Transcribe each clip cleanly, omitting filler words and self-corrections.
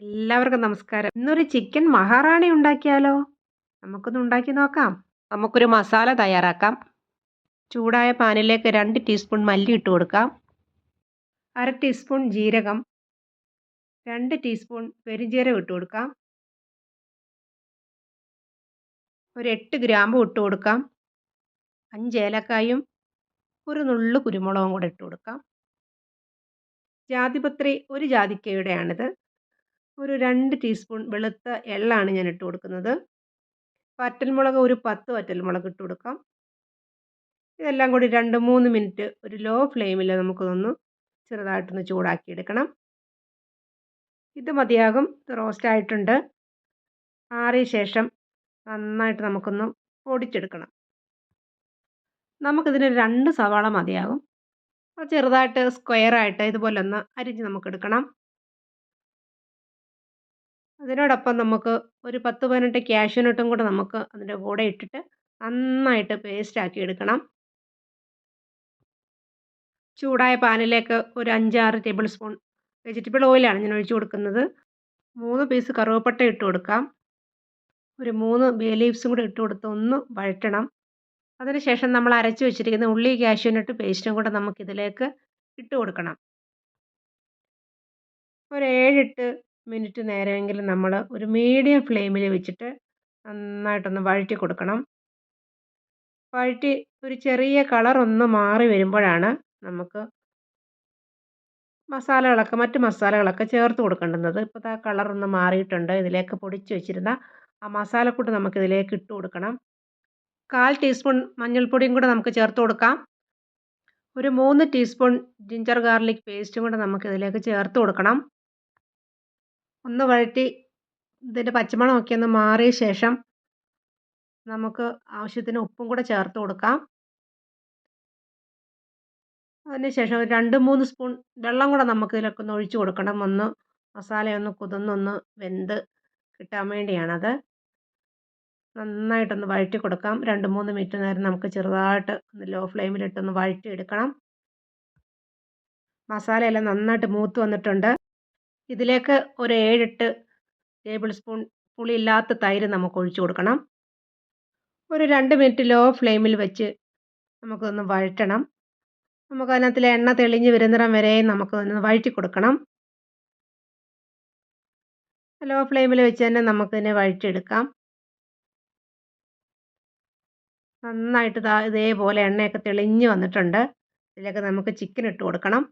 എല്ലാവർക്കും നമസ്കാരം. ഇന്നൊരു ചിക്കൻ മഹാറാണി ഉണ്ടാക്കിയാലോ? നമുക്കൊന്ന് ഉണ്ടാക്കി നോക്കാം. നമുക്കൊരു മസാല തയ്യാറാക്കാം. ചൂടായ പാനിലേക്ക് 2 ടീസ്പൂൺ മല്ലി ഇട്ട് കൊടുക്കാം. 1/2 ടീസ്പൂൺ ജീരകം, 2 ടീസ്പൂൺ പെരുംജീരകം ഇട്ട് കൊടുക്കാം. ഒരു 8 ഗ്രാമ്പു ഇട്ട് കൊടുക്കാം. 5 ഏലക്കായും ഒരു നുള്ള് കുരുമുളകും കൂടെ ഇട്ട് കൊടുക്കാം. ജാതിപത്രി ഒരു ജാതിക്കയുടെയാണിത്. ഒരു 2 ടീസ്പൂൺ വെളുത്ത എള്ളാണ് ഞാൻ ഇട്ട് കൊടുക്കുന്നത്. വറ്റൽമുളക് ഒരു 10 വറ്റൽമുളക് ഇട്ട് കൊടുക്കാം. ഇതെല്ലാം കൂടി 2, 3 മിനിറ്റ് ഒരു ലോ ഫ്ലെയിമിൽ നമുക്കൊന്ന് ചെറുതായിട്ടൊന്ന് ചൂടാക്കിയെടുക്കണം. ഇത് മതിയാകും. ഇത് റോസ്റ്റ് ആയിട്ടുണ്ട്. ആറിയ ശേഷം നന്നായിട്ട് നമുക്കൊന്ന് പൊടിച്ചെടുക്കണം. നമുക്കിതിന് 2 സവാള മതിയാകും. അത് ചെറുതായിട്ട് സ്ക്വയറായിട്ട് ഇതുപോലെ ഒന്ന് അരിഞ്ഞ് നമുക്കെടുക്കണം. അതിനോടൊപ്പം നമുക്ക് ഒരു 10, 18 കാഷ്യൂനട്ടും കൂടെ നമുക്ക് അതിൻ്റെ കൂടെ ഇട്ടിട്ട് നന്നായിട്ട് പേസ്റ്റാക്കി എടുക്കണം. ചൂടായ പാനിലേക്ക് ഒരു 5, 6 ടേബിൾ സ്പൂൺ വെജിറ്റബിൾ ഓയിലാണ് ഞാൻ ഒഴിച്ചു കൊടുക്കുന്നത്. 3 പീസ് കറുവപ്പട്ട ഇട്ട് കൊടുക്കാം. ഒരു 3 ബേ ലീവ്സും കൂടെ ഇട്ട് കൊടുത്ത് ഒന്ന് വഴറ്റണം. അതിനുശേഷം നമ്മൾ അരച്ച് വെച്ചിരിക്കുന്ന ഉള്ളി, കാഷ്യൂനട്ട് പേസ്റ്റും കൂടെ നമുക്കിതിലേക്ക് ഇട്ട് കൊടുക്കണം. ഒരു 7, 8 മിനിറ്റ് നേരമെങ്കിലും നമ്മൾ ഒരു മീഡിയം ഫ്ലെയിമിൽ വെച്ചിട്ട് നന്നായിട്ടൊന്ന് വഴറ്റി കൊടുക്കണം. വഴറ്റി ഒരു ചെറിയ കളറൊന്ന് മാറി വരുമ്പോഴാണ് നമുക്ക് മറ്റ് മസാലകളൊക്കെ ചേർത്ത് കൊടുക്കേണ്ടുന്നത്. ഇപ്പോൾ ആ കളറൊന്ന് മാറിയിട്ടുണ്ട്. ഇതിലേക്ക് പൊടിച്ച് വെച്ചിരുന്ന ആ മസാലക്കൂട്ട് നമുക്കിതിലേക്ക് ഇട്ട് കൊടുക്കണം. 1/4 ടീസ്പൂൺ മഞ്ഞൾപ്പൊടിയും കൂടെ നമുക്ക് ചേർത്ത് കൊടുക്കാം. ഒരു 3 ടീസ്പൂൺ ജിഞ്ചർ ഗാർലിക് പേസ്റ്റും കൂടെ നമുക്കിതിലേക്ക് ചേർത്ത് കൊടുക്കണം. ഒന്ന് വഴറ്റി ഇതിൻ്റെ പച്ചമണമൊക്കെ ഒന്ന് മാറിയ ശേഷം നമുക്ക് ആവശ്യത്തിന് ഉപ്പും കൂടെ ചേർത്ത് കൊടുക്കാം. അതിനുശേഷം ഒരു 2, 3 സ്പൂൺ വെള്ളം കൂടെ നമുക്കിതിലേക്ക് ഒന്ന് ഒഴിച്ച് കൊടുക്കണം. മസാലയൊന്ന് കുതിർന്നൊന്ന് വെന്ത് കിട്ടാൻ വേണ്ടിയാണത്. നന്നായിട്ടൊന്ന് വഴറ്റി കൊടുക്കാം. 2, 3 മിനിറ്റ് നേരം നമുക്ക് ചെറുതായിട്ട് ഒന്ന് ലോ ഫ്ലെയിമിലിട്ടൊന്ന് വഴറ്റിയെടുക്കണം. മസാലയെല്ലാം നന്നായിട്ട് മൂത്ത് വന്നിട്ടുണ്ട്. ഇതിലേക്ക് ഒരു 7, 8 ടേബിൾ സ്പൂൺ പുളിയില്ലാത്ത തൈര് നമുക്ക് ഒഴിച്ചു കൊടുക്കണം. ഒരു 2 മിനിറ്റ് ലോ ഫ്ലെയിമിൽ വെച്ച് നമുക്കൊന്ന് വഴറ്റണം. നമുക്കതിനകത്തിലെ എണ്ണ തെളിഞ്ഞ് വരുന്നിടം വരെയും നമുക്കൊന്ന് വഴറ്റി കൊടുക്കണം. ലോ ഫ്ലെയിമിൽ വെച്ച് തന്നെ നമുക്കിതിനെ വഴറ്റിയെടുക്കാം. നന്നായിട്ട് ഇതേപോലെ എണ്ണയൊക്കെ തെളിഞ്ഞ് വന്നിട്ടുണ്ട്. ഇതിലേക്ക് നമുക്ക് ചിക്കൻ ഇട്ട് കൊടുക്കണം.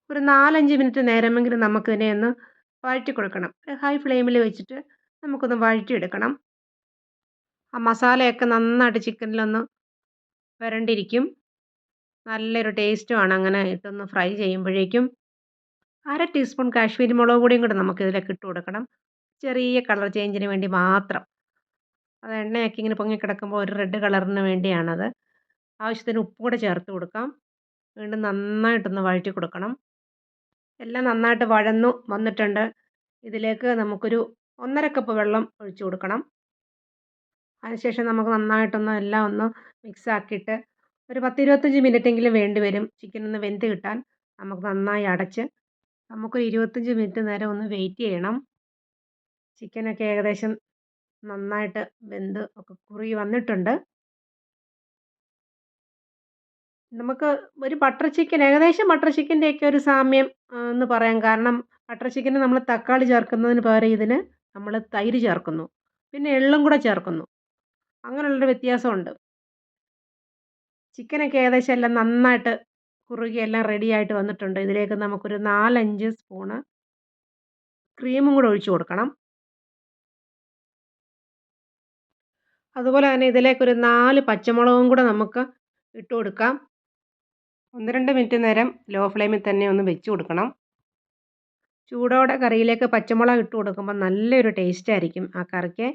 ഒരു 4, 5 മിനിറ്റ് നേരമെങ്കിലും നമുക്കിതിനെ ഒന്ന് വഴറ്റി കൊടുക്കണം. ഹൈ ഫ്ലെയിമിൽ വെച്ചിട്ട് നമുക്കൊന്ന് വഴറ്റിയെടുക്കണം. ആ മസാലയൊക്കെ നന്നായിട്ട് ചിക്കനിലൊന്ന് പുരണ്ടിരിക്കും. നല്ലൊരു ടേസ്റ്റുമാണ് അങ്ങനെ ഇട്ടൊന്ന് ഫ്രൈ ചെയ്യുമ്പോഴേക്കും. 1/2 ടീസ്പൂൺ കാശ്മീരി മുളക് പൊടിയും കൂടെ നമുക്കിതിലേക്ക് ഇട്ട് കൊടുക്കണം. ചെറിയ കളർ ചേഞ്ചിന് വേണ്ടി മാത്രം. അത് എണ്ണയൊക്കെ ഇങ്ങനെ പൊങ്ങിക്കിടക്കുമ്പോൾ ഒരു റെഡ് കളറിന് വേണ്ടിയാണത്. ആവശ്യത്തിന് ഉപ്പും കൂടെ ചേർത്ത് കൊടുക്കാം. വീണ്ടും നന്നായിട്ടൊന്ന് വഴറ്റി കൊടുക്കണം. എല്ലാം നന്നായിട്ട് വഴന്നു വന്നിട്ടുണ്ട്. ഇതിലേക്ക് നമുക്കൊരു 1/2 കപ്പ് വെള്ളം ഒഴിച്ചു കൊടുക്കണം. അതിനുശേഷം നമുക്ക് നന്നായിട്ടൊന്ന് എല്ലാം ഒന്ന് മിക്സ് ആക്കിയിട്ട് ഒരു 10, 25 മിനിറ്റെങ്കിലും വേണ്ടി വരും ചിക്കൻ ഒന്ന് വെന്ത് കിട്ടാൻ. നമുക്ക് നന്നായി അടച്ച് നമുക്കൊരു 25 മിനിറ്റ് നേരം ഒന്ന് വെയിറ്റ് ചെയ്യണം. ചിക്കനൊക്കെ ഏകദേശം നന്നായിട്ട് വെന്ത് ഒക്കെ കുറുകി വന്നിട്ടുണ്ട്. നമുക്ക് ഒരു ബട്ടർ ചിക്കൻ ഏകദേശം ബട്ടർ ചിക്കൻ്റെയൊക്കെ ഒരു സാമ്യം എന്ന് പറയാം. കാരണം ബട്ടർ ചിക്കന് നമ്മൾ തക്കാളി ചേർക്കുന്നതിന് പകരം ഇതിന് നമ്മൾ തൈര് ചേർക്കുന്നു. പിന്നെ എള്ളും കൂടെ ചേർക്കുന്നു. അങ്ങനെയുള്ളൊരു വ്യത്യാസമുണ്ട്. ചിക്കനൊക്കെ ഏകദേശം എല്ലാം നന്നായിട്ട് കുറുകി എല്ലാം റെഡിയായിട്ട് വന്നിട്ടുണ്ട്. ഇതിലേക്ക് നമുക്കൊരു 4, 5 സ്പൂണ് ക്രീമും കൂടെ ഒഴിച്ചു കൊടുക്കണം. അതുപോലെ തന്നെ ഇതിലേക്കൊരു 4 പച്ചമുളകും കൂടെ നമുക്ക് ഇട്ട് കൊടുക്കാം. 1, 2 മിനിറ്റ് നേരം ലോ ഫ്ലെയിമിൽ തന്നെ ഒന്ന് വെച്ച് കൊടുക്കണം. ചൂടോടെ കറിയിലേക്ക് പച്ചമുളക് ഇട്ട് കൊടുക്കുമ്പോൾ നല്ലൊരു ടേസ്റ്റായിരിക്കും ആ കറിക്ക്.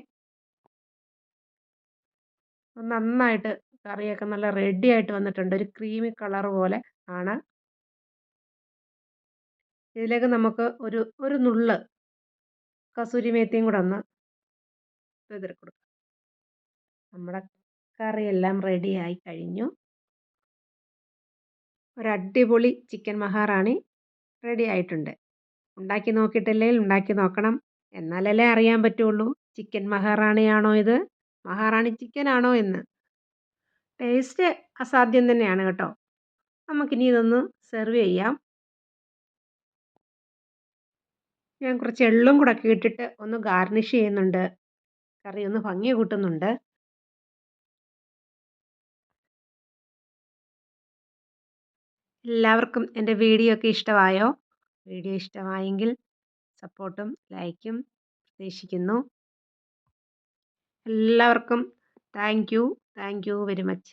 നന്നായിട്ട് കറിയൊക്കെ നല്ല റെഡിയായിട്ട് വന്നിട്ടുണ്ട്. ഒരു ക്രീമി കളർ പോലെ ആണ്. ഇതിലേക്ക് നമുക്ക് ഒരു നുള്ള് കസൂരി മേത്തിയും കൂടെ ഒന്ന് വിതറി കൊടുക്കാം. നമ്മുടെ കറിയെല്ലാം റെഡിയായി കഴിഞ്ഞു. ഒരു അടിപൊളി ചിക്കൻ മഹാറാണി റെഡി ആയിട്ടുണ്ട്. ഉണ്ടാക്കി നോക്കിയിട്ടില്ലെങ്കിൽ ഉണ്ടാക്കി നോക്കണം. എന്നാലല്ലേ അറിയാൻ പറ്റുള്ളൂ ചിക്കൻ മഹാറാണിയാണോ ഇത്, മഹാറാണി ചിക്കനാണോ എന്ന്. ടേസ്റ്റ് അസാധ്യം തന്നെയാണ് കേട്ടോ. നമുക്കിനി ഇതൊന്ന് സെർവ് ചെയ്യാം. ഞാൻ കുറച്ച് എള്ളും കൂടെ ഒക്കെ ഇട്ടിട്ട് ഒന്ന് ഗാർണിഷ് ചെയ്യുന്നുണ്ട്. കറി ഒന്ന് ഭംഗി കൂട്ടുന്നുണ്ട്. എല്ലാവർക്കും എൻ്റെ വീഡിയോ ഒക്കെ ഇഷ്ടമായോ? വീഡിയോ ഇഷ്ടമായെങ്കിൽ സപ്പോർട്ടും ലൈക്കും പ്രതീക്ഷിക്കുന്നു. എല്ലാവർക്കും താങ്ക് യു വെരി മച്ച്.